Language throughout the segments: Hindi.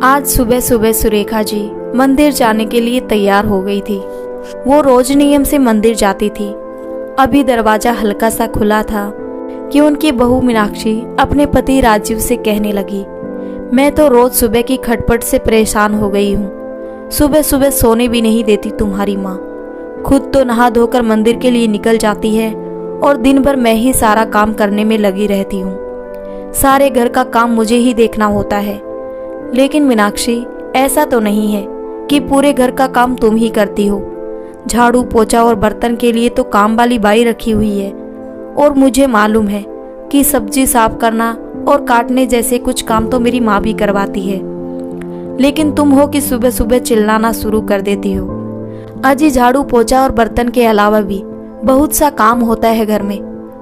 आज सुबह सुबह सुरेखा जी मंदिर जाने के लिए तैयार हो गई थी। वो रोज नियम से मंदिर जाती थी। अभी दरवाजा हल्का सा खुला था कि उनकी बहू मीनाक्षी अपने पति राजीव से कहने लगी, मैं तो रोज सुबह की खटपट से परेशान हो गई हूँ। सुबह सुबह सोने भी नहीं देती तुम्हारी माँ। खुद तो नहा धोकर मंदिर के लिए निकल जाती है और दिन भर मैं ही सारा काम करने में लगी रहती हूँ। सारे घर का काम मुझे ही देखना होता है। लेकिन मीनाक्षी, ऐसा तो नहीं है कि पूरे घर का काम तुम ही करती हो। झाड़ू पोछा और बर्तन के लिए तो काम वाली बाई रखी हुई है और मुझे मालूम है कि सब्जी साफ करना और काटने जैसे कुछ काम तो मेरी माँ भी करवाती है। लेकिन तुम हो कि सुबह सुबह चिल्लाना शुरू कर देती हो। अजी झाड़ू पोछा और बर्तन के अलावा भी बहुत सा काम होता है घर में।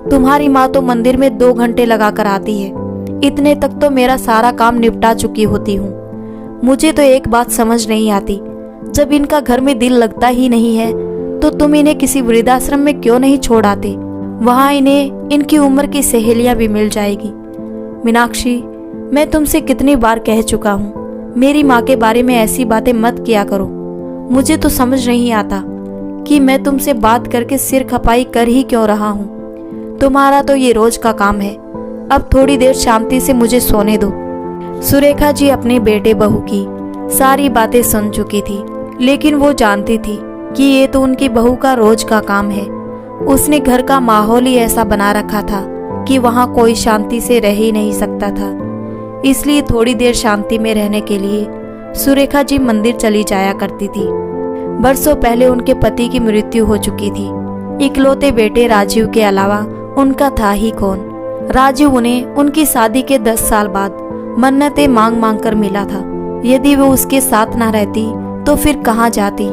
तुम्हारी माँ तो मंदिर में 2 घंटे लगा कर आती है। इतने तक तो मेरा सारा काम निपटा चुकी होती हूँ। मुझे तो एक बात समझ नहीं आती, जब इनका घर में दिल लगता ही नहीं है तो तुम इन्हें किसी वृद्धाश्रम में क्यों नहीं छोड़ आते। वहाँ इन्हें इनकी उम्र की सहेलियाँ भी मिल जाएगी। मीनाक्षी, मैं तुमसे कितनी बार कह चुका हूँ, मेरी माँ के बारे में ऐसी बातें मत किया करो। मुझे तो समझ नहीं आता कि मैं तुमसे बात करके सिर खपाई कर ही क्यों रहा हूँ। तुम्हारा तो ये रोज का काम है। अब थोड़ी देर शांति से मुझे सोने दो। सुरेखा जी अपने बेटे बहू की सारी बातें सुन चुकी थी, लेकिन वो जानती थी कि ये तो उनकी बहू का रोज का काम है। उसने घर का माहौल ही ऐसा बना रखा था कि वहाँ कोई शांति से रह ही नहीं सकता था। इसलिए थोड़ी देर शांति में रहने के लिए सुरेखा जी मंदिर चली जाया करती थी। बरसों पहले उनके पति की मृत्यु हो चुकी थी। इकलौते बेटे राजीव के अलावा उनका था ही कौन। राजीव उन्हें उनकी शादी के 10 साल बाद मन्नतें मांग मांग कर मिला था। यदि वो उसके साथ ना रहती तो फिर कहाँ जाती।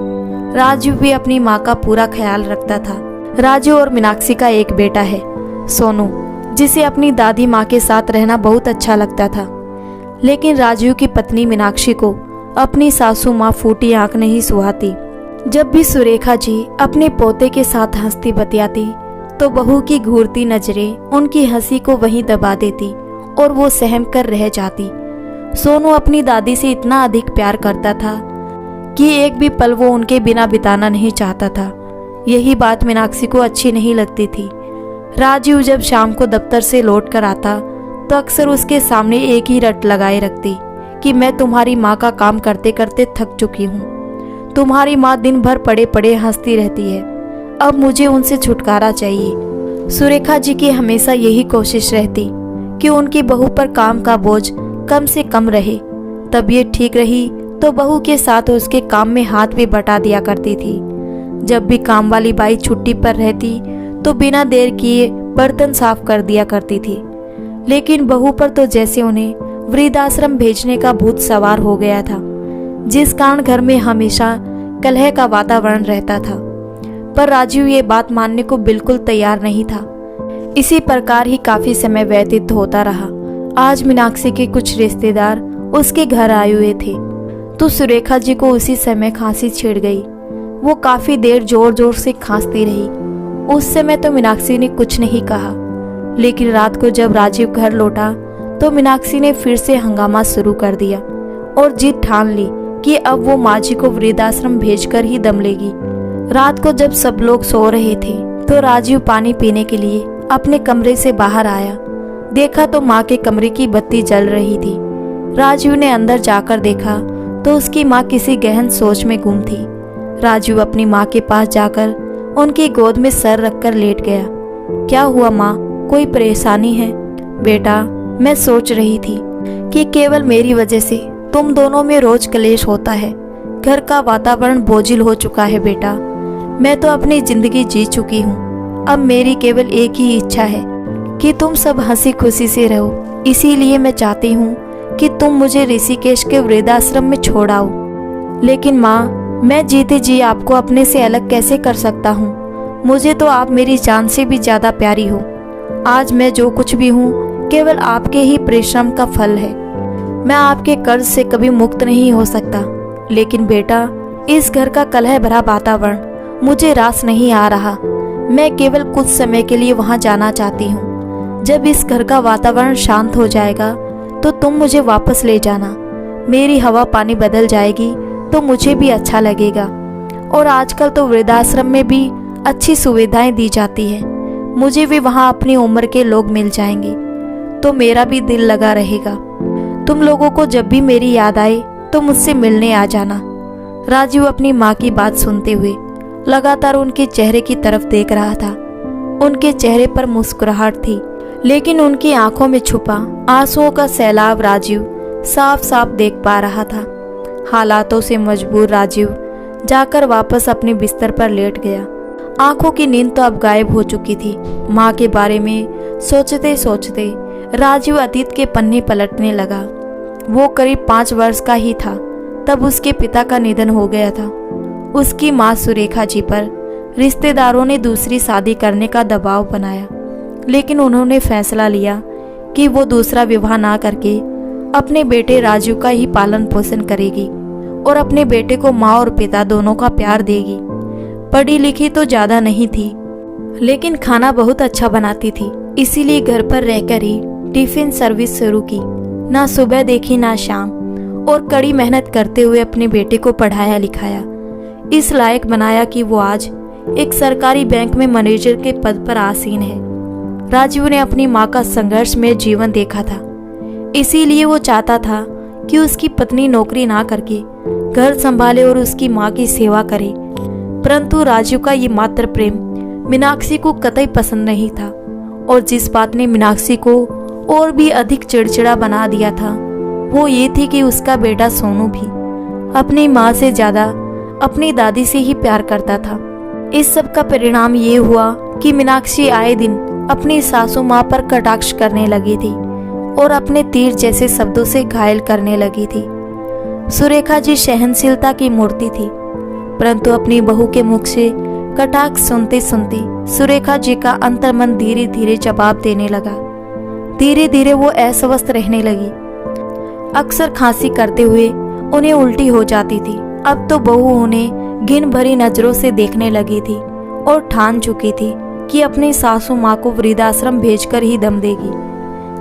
राजीव भी अपनी माँ का पूरा ख्याल रखता था। राजीव और मीनाक्षी का एक बेटा है, सोनू, जिसे अपनी दादी माँ के साथ रहना बहुत अच्छा लगता था। लेकिन राजीव की पत्नी मीनाक्षी को अपनी सासू माँ फूटी आंख नहीं सुहाती। जब भी सुरेखा जी अपने पोते के साथ हंसती बतियाती तो बहू की घूरती नजरें उनकी हंसी को वहीं दबा देती और वो सहम कर रह जाती। सोनू अपनी दादी से इतना अधिक प्यार करता था कि एक भी पल वो उनके बिना बिताना नहीं चाहता था। यही बात मीनाक्षी को अच्छी नहीं लगती थी। राजीव जब शाम को दफ्तर से लौट कर आता तो अक्सर उसके सामने एक ही रट लगाए रखती कि मैं तुम्हारी माँ का काम करते करते थक चुकी हूँ। तुम्हारी माँ दिन भर पड़े पड़े हंसती रहती है। अब मुझे उनसे छुटकारा चाहिए। सुरेखा जी की हमेशा यही कोशिश रहती कि उनकी बहू पर काम का बोझ कम से कम रहे। तबीयत ठीक रही तो बहू के साथ उसके काम में हाथ भी बटा दिया करती थी। जब भी काम वाली बाई छुट्टी पर रहती तो बिना देर किए बर्तन साफ कर दिया करती थी। लेकिन बहू पर तो जैसे उन्हें वृद्धाश्रम भेजने का भूत सवार हो गया था, जिस कारण घर में हमेशा कलह का वातावरण रहता था। पर राजीव ये बात मानने को बिल्कुल तैयार नहीं था। इसी प्रकार ही काफी समय व्यतीत होता रहा। आज मीनाक्षी के कुछ रिश्तेदार उसके घर आए हुए थे तो सुरेखा जी को उसी समय खांसी छिड़ गई। वो काफी देर जोर जोर से खांसती रही। उस समय तो मीनाक्षी ने कुछ नहीं कहा, लेकिन रात को जब राजीव घर लौटा तो मीनाक्षी ने फिर से हंगामा शुरू कर दिया और जिद ठान ली कि अब वो माँ जी को वृद्धाश्रम भेजकर ही दम लेगी। रात को जब सब लोग सो रहे थे तो राजीव पानी पीने के लिए अपने कमरे से बाहर आया। देखा तो माँ के कमरे की बत्ती जल रही थी। राजीव ने अंदर जाकर देखा तो उसकी माँ किसी गहन सोच में गुम थी। राजीव अपनी माँ के पास जाकर उनकी गोद में सर रखकर लेट गया। क्या हुआ माँ, कोई परेशानी है? बेटा, मैं सोच रही थी कि केवल मेरी वजह से तुम दोनों में रोज कलेश होता है। घर का वातावरण बोझिल हो चुका है बेटा। मैं तो अपनी जिंदगी जी चुकी हूँ। अब मेरी केवल एक ही इच्छा है कि तुम सब हंसी खुशी से रहो। इसीलिए मैं चाहती हूँ कि तुम मुझे ऋषिकेश के वृद्धाश्रम में छोड़ आओ। लेकिन माँ, मैं जीते जी आपको अपने से अलग कैसे कर सकता हूँ? मुझे तो आप मेरी जान से भी ज्यादा प्यारी हो। आज मैं जो कुछ भी हूँ केवल आपके ही परिश्रम का फल है। मैं आपके कर्ज से कभी मुक्त नहीं हो सकता। लेकिन बेटा, इस घर का कलह भरा वातावरण मुझे रास नहीं आ रहा। मैं केवल कुछ समय के लिए वहां जाना चाहती हूँ। जब इस घर का वातावरण शांत हो जाएगा तो तुम मुझे वापस ले जाना। मेरी हवा पानी बदल जाएगी तो मुझे भी अच्छा लगेगा। और आजकल तो वृद्धाश्रम में भी अच्छी सुविधाएं दी जाती है, मुझे भी वहाँ अपनी उम्र के लोग मिल जाएंगे तो मेरा भी दिल लगा रहेगा। तुम लोगों को जब भी मेरी याद आए तो मुझसे मिलने आ जाना। राजीव अपनी माँ की बात सुनते हुए लगातार उनके चेहरे की तरफ देख रहा था। उनके चेहरे पर मुस्कुराहट थी, लेकिन उनकी आंखों में छुपा आंसुओं का सैलाब राजीव साफ साफ देख पा रहा था। हालातों से मजबूर राजीव जाकर वापस अपने बिस्तर पर लेट गया। आंखों की नींद तो अब गायब हो चुकी थी। माँ के बारे में सोचते सोचते राजीव अतीत के पन्ने पलटने लगा। वो करीब 5 वर्ष का ही था तब उसके पिता का निधन हो गया था। उसकी माँ सुरेखा जी पर रिश्तेदारों ने दूसरी शादी करने का दबाव बनाया, लेकिन उन्होंने फैसला लिया कि वो दूसरा विवाह ना करके अपने बेटे राजीव का ही पालन पोषण करेगी और अपने बेटे को माँ और पिता दोनों का प्यार देगी। पढ़ी लिखी तो ज़्यादा नहीं थी, लेकिन खाना बहुत अच्छा बनाती थी, इसीलिए घर पर रहकर ही टिफिन सर्विस शुरू की। ना सुबह देखी ना शाम, और कड़ी मेहनत करते हुए अपने बेटे को पढ़ाया लिखाया, इस लायक बनाया कि वो आज एक सरकारी बैंक में मैनेजर के पद पर आसीन है। राजीव ने अपनी माँ का संघर्ष में जीवन देखा था, इसीलिए वो चाहता था कि उसकी पत्नी नौकरी ना करके घर संभाले और उसकी माँ की सेवा करे। परंतु राजीव का ये मात्र प्रेम मीनाक्षी को कतई पसंद नहीं था, और जिस बात ने मीनाक्षी को और भी अधिक चिड़चिड़ा बना दिया था वो ये थी कि उसका बेटा सोनू भी अपनी माँ से ज्यादा अपनी दादी से ही प्यार करता था। इस सब का परिणाम ये हुआ कि मीनाक्षी आए दिन अपनी सासू माँ पर कटाक्ष करने लगी थी और अपने तीर जैसे शब्दों से घायल करने लगी थी। सुरेखा जी सहनशीलता की मूर्ति थी, परंतु अपनी बहू के मुख से कटाक्ष सुनते सुनते सुरेखा जी का अंतर्मन धीरे धीरे जवाब देने लगा। धीरे धीरे वो अस्वस्थ रहने लगी। अक्सर खांसी करते हुए उन्हें उल्टी हो जाती थी। अब तो बहू उन्हें घिन भरी नजरों से देखने लगी थी और ठान चुकी थी कि अपनी सासू माँ को वृद्धाश्रम भेजकर ही दम देगी,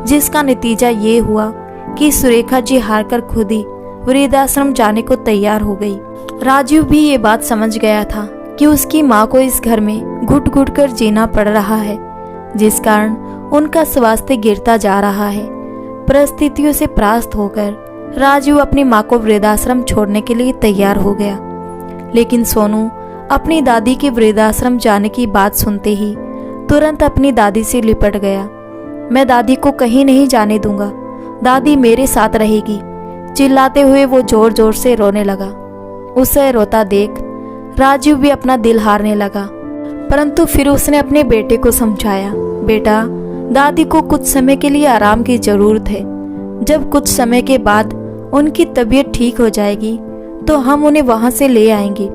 जिसका नतीजा ये हुआ कि सुरेखा जी हारकर खुद ही वृद्धाश्रम जाने को तैयार हो गई। राजीव भी ये बात समझ गया था कि उसकी माँ को इस घर में घुट घुट कर जीना पड़ रहा है, जिस कारण उनका स्वास्थ्य गिरता जा रहा है। परिस्थितियों से परास्त होकर राजीव अपनी माँ को वृद्धाश्रम छोड़ने के लिए तैयार हो गया, लेकिन सोनू अपनी दादी के वृद्धाश्रम जाने की बात सुनते ही तुरंत अपनी दादी से लिपट गया। मैं दादी को कहीं नहीं जाने दूंगा, दादी मेरे साथ रहेगी। चिल्लाते हुए वो जोर जोर से रोने लगा। उसे रोता देख राजीव भी अपना दिल हारने लगा, परंतु फिर उसने अपने बेटे को समझाया, बेटा दादी को कुछ समय के लिए आराम की जरूरत है। जब कुछ समय के बाद उनकी तबीयत ठीक हो जाएगी तो हम उन्हें वहां से ले आएंगे।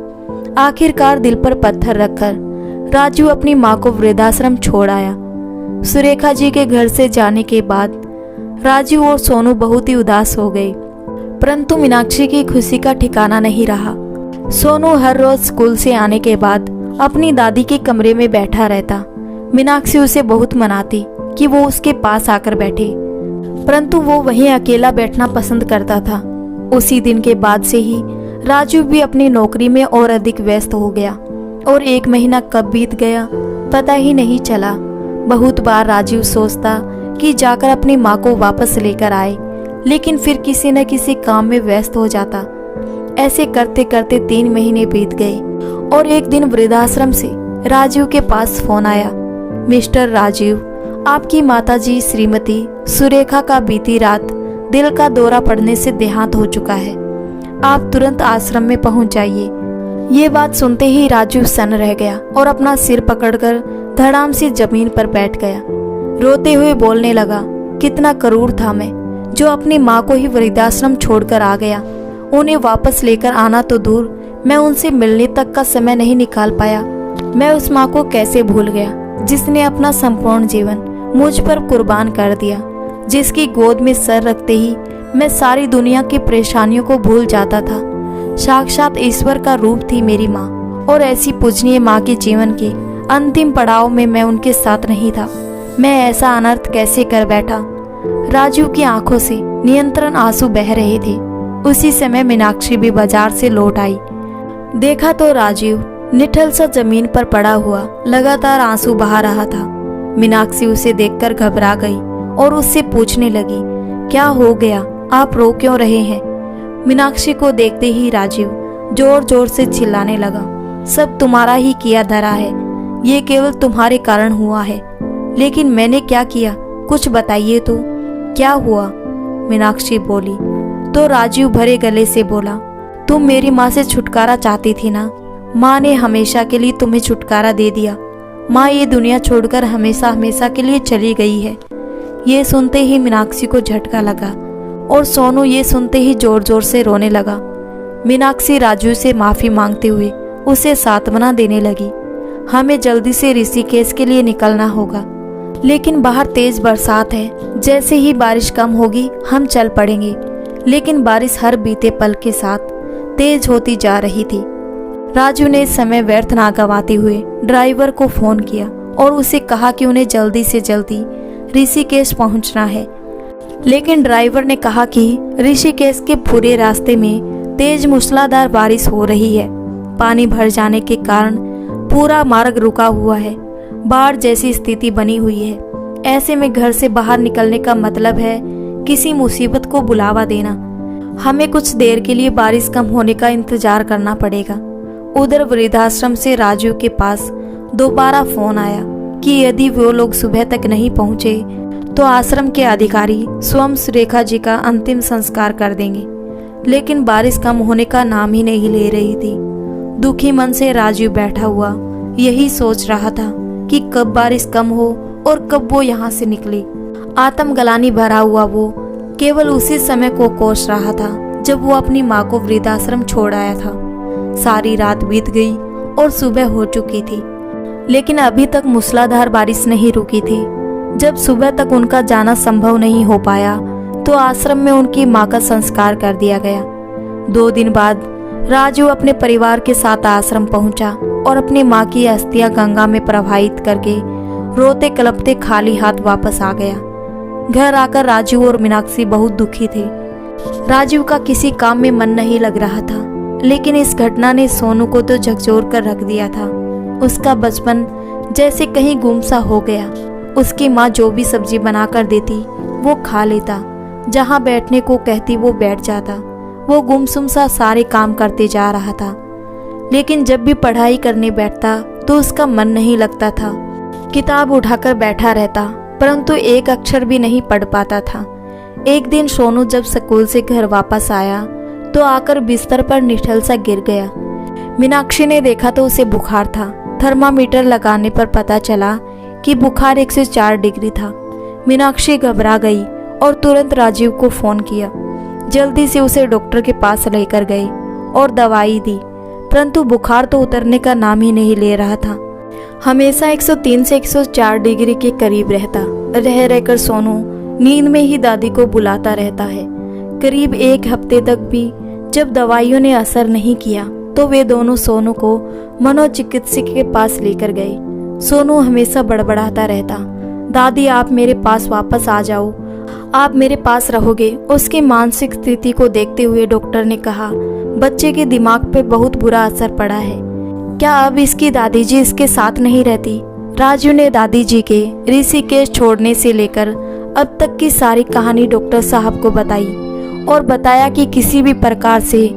आखिरकार दिल पर पत्थर रखकर राजू अपनी माँ को वृद्धाश्रम छोड़ आया। सुरेखा जी के घर से जाने के बाद राजू और सोनू बहुत ही उदास हो गए, परंतु मीनाक्षी की खुशी का ठिकाना नहीं रहा। सोनू हर रोज स्कूल से आने के बाद अपनी दादी के कमरे में बैठा रहता। मीनाक्षी उसे बहुत मनाती कि वो उसके पास आकर बैठे, परंतु वो वहीं अकेला बैठना पसंद करता था। उसी दिन के बाद से ही राजू भी अपनी नौकरी में और अधिक व्यस्त हो गया और 1 महीना कब बीत गया पता ही नहीं चला। बहुत बार राजू सोचता कि जाकर अपनी माँ को वापस लेकर आए, लेकिन फिर किसी न किसी काम में व्यस्त हो जाता। ऐसे करते करते 3 महीने बीत गए और एक दिन वृद्धाश्रम से राजू के पास फोन आया। मिस्टर राजीव, आपकी माताजी श्रीमती सुरेखा का बीती रात दिल का दौरा पड़ने से देहांत हो चुका है। आप तुरंत आश्रम में पहुंच जाइए। ये बात सुनते ही राजू सन्न रह गया और अपना सिर पकड़कर धड़ाम से जमीन पर बैठ गया। रोते हुए बोलने लगा, कितना क्रूर था मैं, जो अपनी माँ को ही वृद्धाश्रम छोड़कर आ गया। उन्हें वापस लेकर आना तो दूर, मैं उनसे मिलने तक का समय नहीं निकाल पाया। मैं उस माँ को कैसे भूल गया जिसने अपना संपूर्ण जीवन मुझ पर कुर्बान कर दिया, जिसकी गोद में सर रखते ही मैं सारी दुनिया की परेशानियों को भूल जाता था। साक्षात ईश्वर का रूप थी मेरी माँ, और ऐसी पूजनीय माँ के जीवन के अंतिम पड़ाव में मैं उनके साथ नहीं था। मैं ऐसा अनर्थ कैसे कर बैठा। राजू की आंखों से नियंत्रण आंसू बह रहे थे। उसी समय मीनाक्षी भी बाजार से लौट आई। देखा तो राजीव निठल सा जमीन पर पड़ा हुआ लगातार आंसू बहा रहा था। मीनाक्षी उसे देखकर घबरा गई और उससे पूछने लगी, क्या हो गया, आप रो क्यों रहे हैं? मीनाक्षी को देखते ही राजीव जोर जोर से चिल्लाने लगा, सब तुम्हारा ही किया धरा है, ये केवल तुम्हारे कारण हुआ है। लेकिन मैंने क्या किया, कुछ बताइए तो, क्या हुआ? मीनाक्षी बोली तो राजीव भरे गले से बोला, तुम मेरी माँ से छुटकारा चाहती थी ना, माँ ने हमेशा के लिए तुम्हें छुटकारा दे दिया। माँ ये दुनिया छोड़कर हमेशा हमेशा के लिए चली गई है। ये सुनते ही मीनाक्षी को झटका लगा और सोनू ये सुनते ही जोर जोर से रोने लगा। मीनाक्षी राजू से माफ़ी मांगते हुए उसे सांत्वना देने लगी, हमें जल्दी से ऋषिकेश के लिए निकलना होगा, लेकिन बाहर तेज बरसात है, जैसे ही बारिश कम होगी हम चल पड़ेंगे। लेकिन बारिश हर बीते पल के साथ तेज होती जा रही थी। राजू ने समय व्यर्थ ना गंवाते हुए ड्राइवर को फोन किया और उसे कहा कि उन्हें जल्दी से जल्दी ऋषिकेश पहुंचना है। लेकिन ड्राइवर ने कहा कि ऋषिकेश के पूरे रास्ते में तेज मूसलाधार बारिश हो रही है। पानी भर जाने के कारण पूरा मार्ग रुका हुआ है, बाढ़ जैसी स्थिति बनी हुई है। ऐसे में घर से बाहर निकलने का मतलब है किसी मुसीबत को बुलावा देना। हमें कुछ देर के लिए बारिश कम होने का इंतजार करना पड़ेगा। उधर वृद्धाश्रम से राजू के पास दोबारा फोन आया कि यदि वो लोग सुबह तक नहीं पहुंचे तो आश्रम के अधिकारी स्वयं सुरेखा जी का अंतिम संस्कार कर देंगे। लेकिन बारिश कम होने का नाम ही नहीं ले रही थी। दुखी मन से राजू बैठा हुआ यही सोच रहा था कि कब बारिश कम हो और कब वो यहाँ से निकले। आत्मग्लानि भरा हुआ वो केवल उसी समय को कोस रहा था जब वो अपनी माँ को वृद्धाश्रम छोड़ आया था। सारी रात बीत गई और सुबह हो चुकी थी, लेकिन अभी तक मूसलाधार बारिश नहीं रुकी थी। जब सुबह तक उनका जाना संभव नहीं हो पाया तो आश्रम में उनकी माँ का संस्कार कर दिया गया। 2 दिन बाद राजू अपने परिवार के साथ आश्रम पहुंचा और अपनी माँ की अस्थियां गंगा में प्रवाहित करके रोते कलपते खाली हाथ वापस आ गया। घर आकर राजू और मीनाक्षी बहुत दुखी थे। राजू का किसी काम में मन नहीं लग रहा था, लेकिन इस घटना ने सोनू को तो झकझोर कर रख दिया था। उसका बचपन जैसे कहीं गुमसा हो गया। उसकी माँ जो भी सब्जी बना कर देती वो खा लेता, जहाँ बैठने को कहती वो बैठ जाता। वो गुमसुम सा सारे काम करते जा रहा था, लेकिन जब भी पढ़ाई करने बैठता तो उसका मन नहीं लगता था। किताब उठाकर बैठा रहता, परंतु एक अक्षर भी नहीं पढ़ पाता था। एक दिन सोनू जब स्कूल से घर वापस आया तो आकर बिस्तर पर निठल सा गिर गया। मीनाक्षी ने देखा तो उसे बुखार था। थर्मामीटर लगाने पर पता चला कि बुखार 104 डिग्री था। मीनाक्षी घबरा गई और तुरंत राजीव को फोन किया। जल्दी से उसे डॉक्टर के पास लेकर गए और दवाई दी, परंतु बुखार तो उतरने का नाम ही नहीं ले रहा था। हमेशा 103 से 104 डिग्री के करीब रहता। रह रहकर सोनू नींद में ही दादी को बुलाता रहता है। करीब 1 हफ्ते तक भी जब दवाइयों ने असर नहीं किया तो वे दोनों सोनू को मनोचिकित्सक के पास लेकर गए। सोनू हमेशा बड़बड़ाता रहता, दादी आप मेरे पास वापस आ जाओ, आप मेरे पास रहोगे। उसकी मानसिक स्थिति को देखते हुए डॉक्टर ने कहा, बच्चे के दिमाग पे बहुत बुरा असर पड़ा है। क्या अब इसकी दादी जी इसके साथ नहीं रहती? राजू ने दादी जी के ऋषिकेश छोड़ने से लेकर अब तक की सारी कहानी डॉक्टर साहब को बताई और बताया कि किसी भी प्रकार से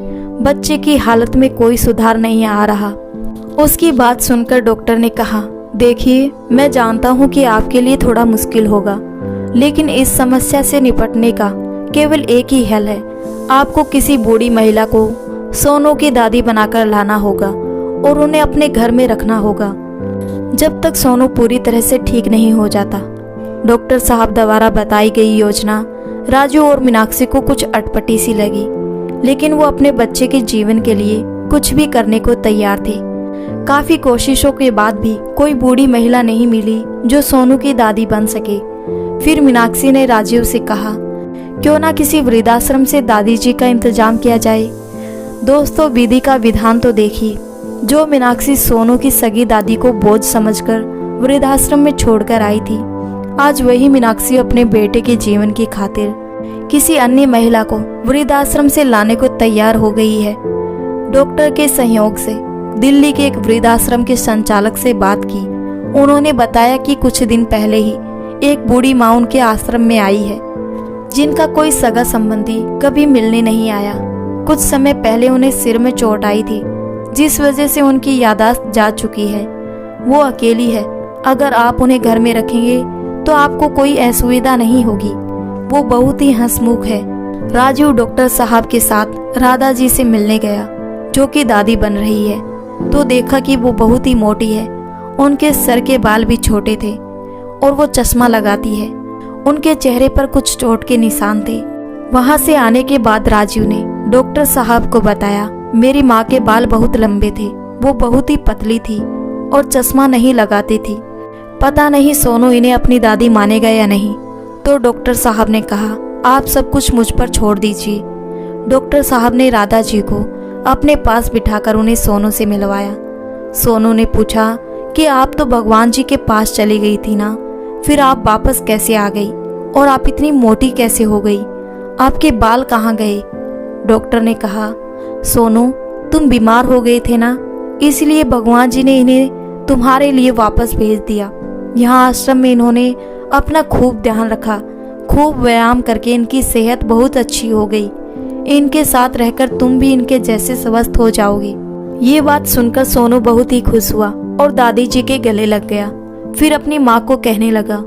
बच्चे की हालत में कोई सुधार नहीं आ रहा। उसकी बात सुनकर डॉक्टर ने कहा, देखिए मैं जानता हूँ कि आपके लिए थोड़ा मुश्किल होगा, लेकिन इस समस्या से निपटने का केवल एक ही हल है। आपको किसी बूढ़ी महिला को सोनू की दादी बनाकर लाना होगा और उन्हें अपने घर में रखना होगा जब तक सोनू पूरी तरह से ठीक नहीं हो जाता। डॉक्टर साहब द्वारा बताई गई योजना राजू और मीनाक्षी को कुछ अटपटी सी लगी, लेकिन वो अपने बच्चे के जीवन के लिए कुछ भी करने को तैयार थे। काफी कोशिशों के बाद भी कोई बूढ़ी महिला नहीं मिली जो सोनू की दादी बन सके। फिर मीनाक्षी ने राजीव से कहा, क्यों ना किसी वृद्धाश्रम से दादी जी का इंतजाम किया जाए। दोस्तों विधि का विधान तो देखिए, जो मीनाक्षी सोनू की सगी दादी को बोझ समझकर वृद्धाश्रम में छोड़कर आई थी, आज वही मीनाक्षी अपने बेटे के जीवन की खातिर किसी अन्य महिला को वृद्धाश्रम से लाने को तैयार हो गई है। डॉक्टर के सहयोग से दिल्ली के एक वृद्धाश्रम के संचालक से बात की। उन्होंने बताया कि कुछ दिन पहले ही एक बूढ़ी माँ उनके आश्रम में आई है, जिनका कोई सगा संबंधी कभी मिलने नहीं आया। कुछ समय पहले उन्हें सिर में चोट आई थी, जिस वजह से उनकी याददाश्त जा चुकी है। वो अकेली है। अगर आप उन्हें घर में रखेंगे तो आपको कोई असुविधा नहीं होगी। वो बहुत ही हंसमुख है। राजू डॉक्टर साहब के साथ राधा जी से मिलने गया, जो कि दादी बन रही है, तो देखा कि वो बहुत ही मोटी है। उनके सर के बाल भी छोटे थे और वो चश्मा लगाती है। उनके चेहरे पर कुछ चोट के निशान थे। वहां से आने के बाद राजू ने डॉक्टर साहब को बताया, मेरी माँ के बाल बहुत लंबे थे, वो बहुत ही पतली थी और चश्मा नहीं लगाती थी। पता नहीं सोनू इन्हें अपनी दादी मानेगा या नहीं। तो डॉक्टर साहब ने कहा, आप सब कुछ मुझ पर छोड़ दीजिए। डॉक्टर साहब ने राधा जी को अपने पास बिठाकर उन्हें सोनू से मिलवाया। सोनू ने पूछा कि आप तो भगवान जी के पास चली गई थी ना, फिर आप वापस कैसे आ गई और आप इतनी मोटी कैसे हो गई? आपके बाल कहाँ गए? डॉक्टर ने कहा, सोनू तुम बीमार हो गए थे ना, इसलिए भगवान जी ने इन्हें तुम्हारे लिए वापस भेज दिया। यहाँ आश्रम में इन्होंने अपना खूब ध्यान रखा, खूब व्यायाम करके इनकी सेहत बहुत अच्छी हो गई। इनके साथ रहकर तुम भी इनके जैसे स्वस्थ हो जाओगी। ये बात सुनकर सोनू बहुत ही खुश हुआ और दादी जी के गले लग गया। फिर अपनी माँ को कहने लगा,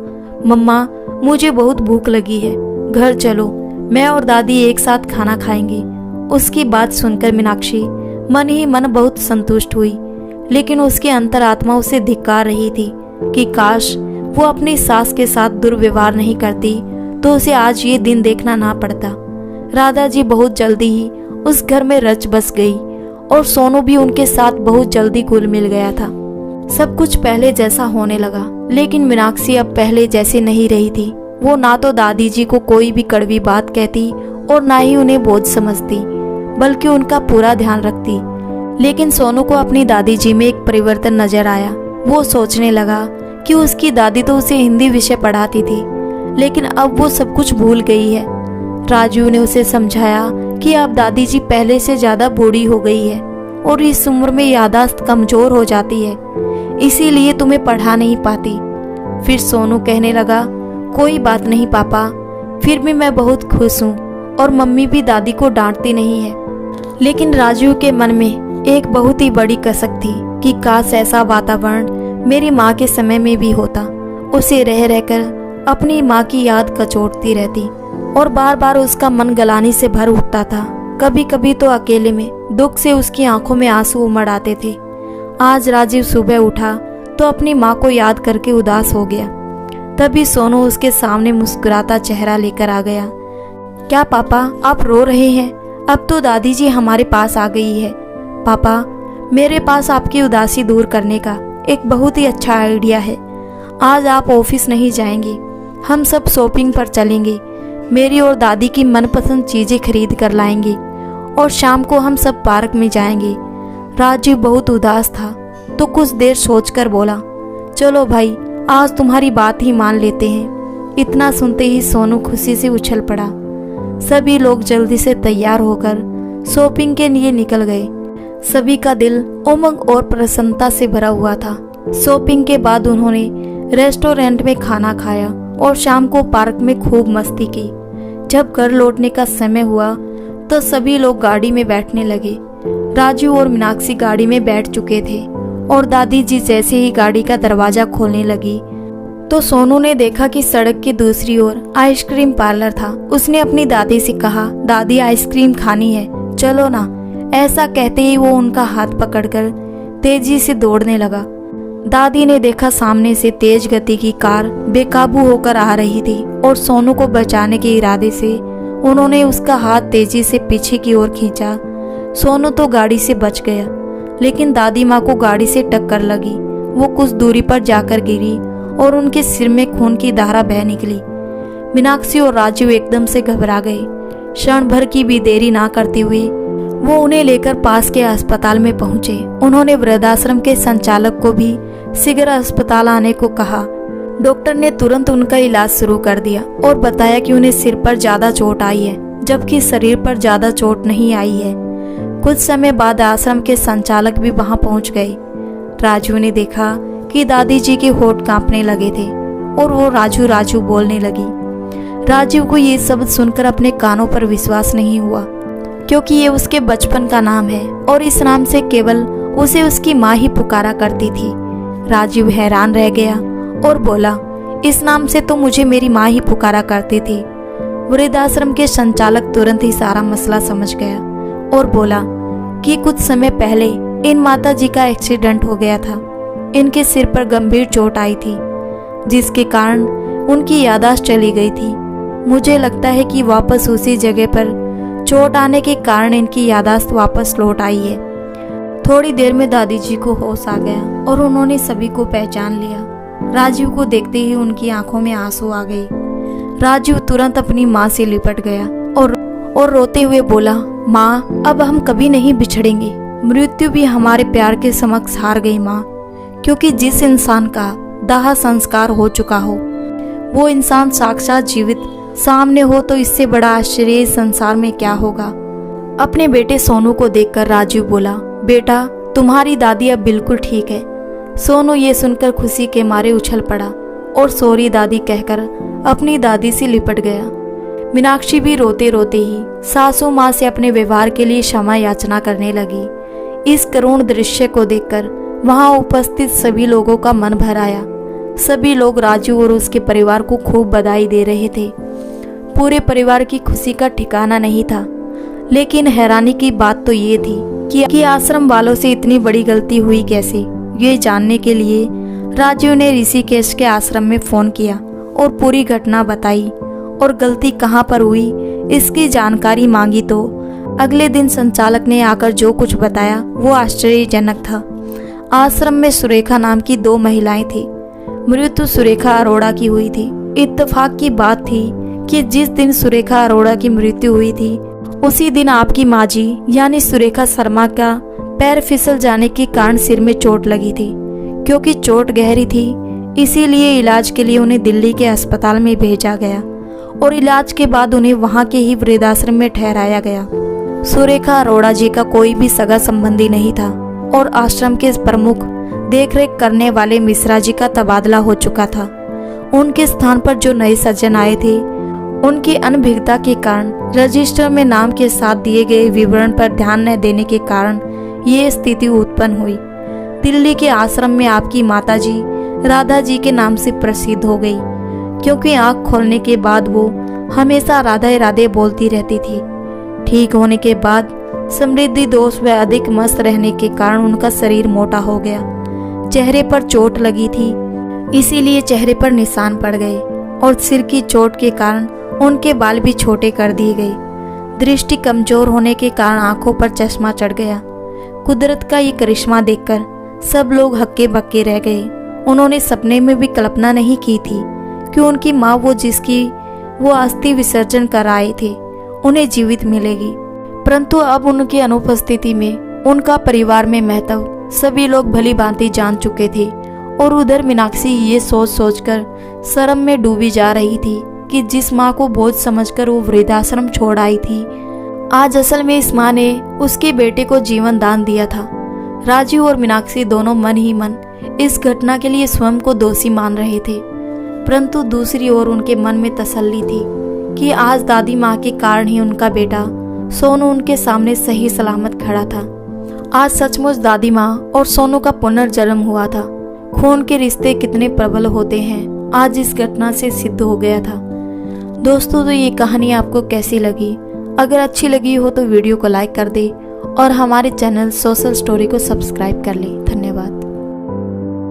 मम्मा मुझे बहुत भूख लगी है, घर चलो, मैं और दादी एक साथ खाना खाएंगे। उसकी बात सुनकर मीनाक्षी मन ही मन बहुत संतुष्ट हुई, लेकिन उसकी अंतरात्मा उसे धिक्कार रही थी कि काश वो अपनी सास के साथ दुर्व्यवहार नहीं करती तो उसे आज ये दिन देखना ना पड़ता। राधा जी बहुत जल्दी ही उस घर में रच बस गई और सोनू भी उनके साथ बहुत जल्दी घुल मिल गया था। सब कुछ पहले जैसा होने लगा, लेकिन मीनाक्षी अब पहले जैसी नहीं रही थी। वो ना तो दादी जी को कोई भी कड़वी बात कहती और ना ही उन्हें बोझ समझती, बल्कि उनका पूरा ध्यान रखती। लेकिन सोनू को अपनी दादी जी में एक परिवर्तन नजर आया। वो सोचने लगा कि उसकी दादी तो उसे हिंदी विषय पढ़ाती थी, लेकिन अब वो सब कुछ भूल गई है। राजू ने उसे समझाया कि अब दादी जी पहले से ज्यादा बूढ़ी हो गई है और इस उम्र में याददाश्त कमजोर हो जाती है, इसीलिए तुम्हें पढ़ा नहीं पाती। फिर सोनू कहने लगा, कोई बात नहीं पापा, फिर भी मैं बहुत खुश हूँ और मम्मी भी दादी को डांटती नहीं है। लेकिन राजू के मन में एक बहुत ही बड़ी कसक थी कि काश ऐसा वातावरण मेरी माँ के समय में भी होता। उसे रह रहकर अपनी माँ की याद कचोटती रहती और बार बार उसका मन गलानी से भर उठता था। कभी कभी तो अकेले में दुख से उसकी आंखों में आंसू उमड़ आते थे। आज राजीव सुबह उठा तो अपनी माँ को याद करके उदास हो गया। तभी सोनू उसके सामने मुस्कुराता चेहरा लेकर आ गया। क्या पापा आप रो रहे हैं? अब तो दादी जी हमारे पास आ गई है। पापा मेरे पास आपकी उदासी दूर करने का एक बहुत ही अच्छा आइडिया है। आज आप ऑफिस नहीं जाएंगे, हम सब शॉपिंग पर चलेंगे। मेरी और दादी की मनपसंद चीजें खरीद कर लाएंगे और शाम को हम सब पार्क में जाएंगे। राजीव बहुत उदास था तो कुछ देर सोचकर बोला, चलो भाई आज तुम्हारी बात ही मान लेते हैं। इतना सुनते ही सोनू खुशी से उछल पड़ा। सभी लोग जल्दी से तैयार होकर शॉपिंग के लिए निकल गए। सभी का दिल उमंग और प्रसन्नता से भरा हुआ था। शॉपिंग के बाद उन्होंने रेस्टोरेंट में खाना खाया और शाम को पार्क में खूब मस्ती की। जब घर लौटने का समय हुआ तो सभी लोग गाड़ी में बैठने लगे। राजू और मीनाक्षी गाड़ी में बैठ चुके थे और दादी जी जैसे ही गाड़ी का दरवाजा खोलने लगी तो सोनू ने देखा कि सड़क की दूसरी ओर आइसक्रीम पार्लर था। उसने अपनी दादी से कहा, दादी आइसक्रीम खानी है, चलो ना। ऐसा कहते ही वो उनका हाथ पकड़कर तेजी से दौड़ने लगा। दादी ने देखा सामने से तेज गति की कार बेकाबू होकर आ रही थी और सोनू को बचाने के इरादे से उन्होंने उसका हाथ तेजी से पीछे की ओर खींचा। सोनू तो गाड़ी से बच गया, लेकिन दादी माँ को गाड़ी से टक्कर लगी। वो कुछ दूरी पर जाकर गिरी और उनके सिर में खून की धारा बह निकली। मीनाक्षी और राजू एकदम से घबरा गए। क्षण भर की भी देरी ना करते हुए वो उन्हें लेकर पास के अस्पताल में पहुंचे। उन्होंने वृद्धाश्रम के संचालक को भी शीघ्र अस्पताल आने को कहा। डॉक्टर ने तुरंत उनका इलाज शुरू कर दिया और बताया कि उन्हें सिर पर ज्यादा चोट आई है, जबकि शरीर पर ज्यादा चोट नहीं आई है। कुछ समय बाद आश्रम के संचालक भी वहां पहुंच गए। राजू ने देखा कि दादी जी के होंठ कांपने लगे थे और वो राजू राजू बोलने लगी। राजू को ये शब्द सुनकर अपने कानों पर विश्वास नहीं हुआ, क्योंकि ये उसके बचपन का नाम है और इस नाम से केवल उसे उसकी माँ ही पुकारा करती थी। राजू हैरान रह गया और बोला, इस नाम से तो मुझे मेरी माँ ही पुकारा करती थी। वृद्धाश्रम के संचालक तुरंत ही सारा मसला समझ गया और बोला कि कुछ समय पहले इन माता जी का एक्सीडेंट हो गया था। इनके सिर पर गंभीर चोट आई थी, जिसके कारण उनकी याददाश्त चली गई थी। मुझे लगता है कि वापस उसी जगह पर चोट आने के कारण इनकी याददाश्त वापस लौट आई है। थोड़ी देर में दादी जी को होश आ गया और उन्होंने सभी को पहचान लिया। राजू को देखते ही उनकी आंखों में आंसू आ गए। राजू तुरंत अपनी माँ से लिपट गया और रोते हुए बोला, माँ, अब हम कभी नहीं बिछड़ेंगे। मृत्यु भी हमारे प्यार के समक्ष हार गई माँ, क्योंकि जिस इंसान का दाह संस्कार हो चुका हो वो इंसान साक्षात जीवित सामने हो तो इससे बड़ा आश्चर्य इस संसार में क्या होगा। अपने बेटे सोनू को देखकर राजू बोला, बेटा, तुम्हारी दादी अब बिल्कुल ठीक है। सोनू ये सुनकर खुशी के मारे उछल पड़ा और सॉरी दादी कहकर अपनी दादी से लिपट गया। मीनाक्षी भी रोते रोते ही सासू माँ से अपने व्यवहार के लिए क्षमा याचना करने लगी। इस करुण दृश्य को देखकर वहां उपस्थित सभी लोगों का मन भर आया। सभी लोग राजू और उसके परिवार को खूब बधाई दे रहे थे। पूरे परिवार की खुशी का ठिकाना नहीं था। लेकिन हैरानी की बात तो ये थी कि आश्रम वालों से इतनी बड़ी गलती हुई कैसे। ये जानने के लिए राजू ने ऋषिकेश के आश्रम में फोन किया और पूरी घटना बताई और गलती कहाँ पर हुई इसकी जानकारी मांगी। तो अगले दिन संचालक ने आकर जो कुछ बताया वो आश्चर्यजनक था। आश्रम में सुरेखा नाम की 2 महिलाएं थी। मृत्यु सुरेखा अरोड़ा की हुई थी। इत्तेफाक की बात थी कि जिस दिन सुरेखा अरोड़ा की मृत्यु हुई थी उसी दिन आपकी माँ जी यानी सुरेखा शर्मा का पैर फिसल जाने के कारण सिर में चोट लगी थी। क्योंकि चोट गहरी थी इसीलिए इलाज के लिए उन्हें दिल्ली के अस्पताल में भेजा गया और इलाज के बाद उन्हें वहां के ही वृद्धाश्रम में ठहराया गया। सुरेखा अरोड़ा जी का कोई भी सगा संबंधी नहीं था और आश्रम के प्रमुख देखरेख करने वाले मिश्रा जी का तबादला हो चुका था। उनके स्थान पर जो नए सज्जन आए थे उनकी अनभिज्ञता के कारण रजिस्टर में नाम के साथ दिए गए विवरण पर ध्यान न देने के कारण ये स्थिति उत्पन्न हुई। दिल्ली के आश्रम में आपकी माताजी राधा जी के नाम से प्रसिद्ध हो गई, क्योंकि आंख खोलने के बाद वो हमेशा राधे राधे बोलती रहती थी। ठीक होने के बाद समृद्धि दोष व अधिक मस्त रहने के कारण उनका शरीर मोटा हो गया। चेहरे पर चोट लगी थी इसीलिए चेहरे पर निशान पड़ गए और सिर की चोट के कारण उनके बाल भी छोटे कर दिए गए। दृष्टि कमजोर होने के कारण आंखों पर चश्मा चढ़ गया। कुदरत का ये करिश्मा देखकर सब लोग हक्के बक्के रह गए। उन्होंने सपने में भी कल्पना नहीं की थी कि उनकी माँ वो जिसकी वो अस्थि विसर्जन कराए थे उन्हें जीवित मिलेगी। परंतु अब उनकी अनुपस्थिति में उनका परिवार में महत्व सभी लोग भली भांति जान चुके थे और उधर मीनाक्षी ये सोच सोचकर शर्म में डूबी जा रही थी कि जिस माँ को बोझ समझकर वो वृद्धाश्रम छोड़ आई थी आज असल में इस माँ ने उसके बेटे को जीवन दान दिया था। राजू और मीनाक्षी दोनों मन ही मन इस घटना के लिए स्वयं को दोषी मान रहे थे, परंतु दूसरी ओर उनके मन में तसल्ली थी कि आज दादी माँ के कारण ही उनका बेटा सोनू उनके सामने सही सलामत खड़ा था। आज सचमुच दादी माँ और सोनू का पुनर्जन्म हुआ था। खून के रिश्ते कितने प्रबल होते हैं आज इस घटना से सिद्ध हो गया था। दोस्तों, तो ये कहानी आपको कैसी लगी? अगर अच्छी लगी हो तो वीडियो को लाइक कर दे और हमारे चैनल सोशल स्टोरी को सब्सक्राइब कर ले। धन्यवाद।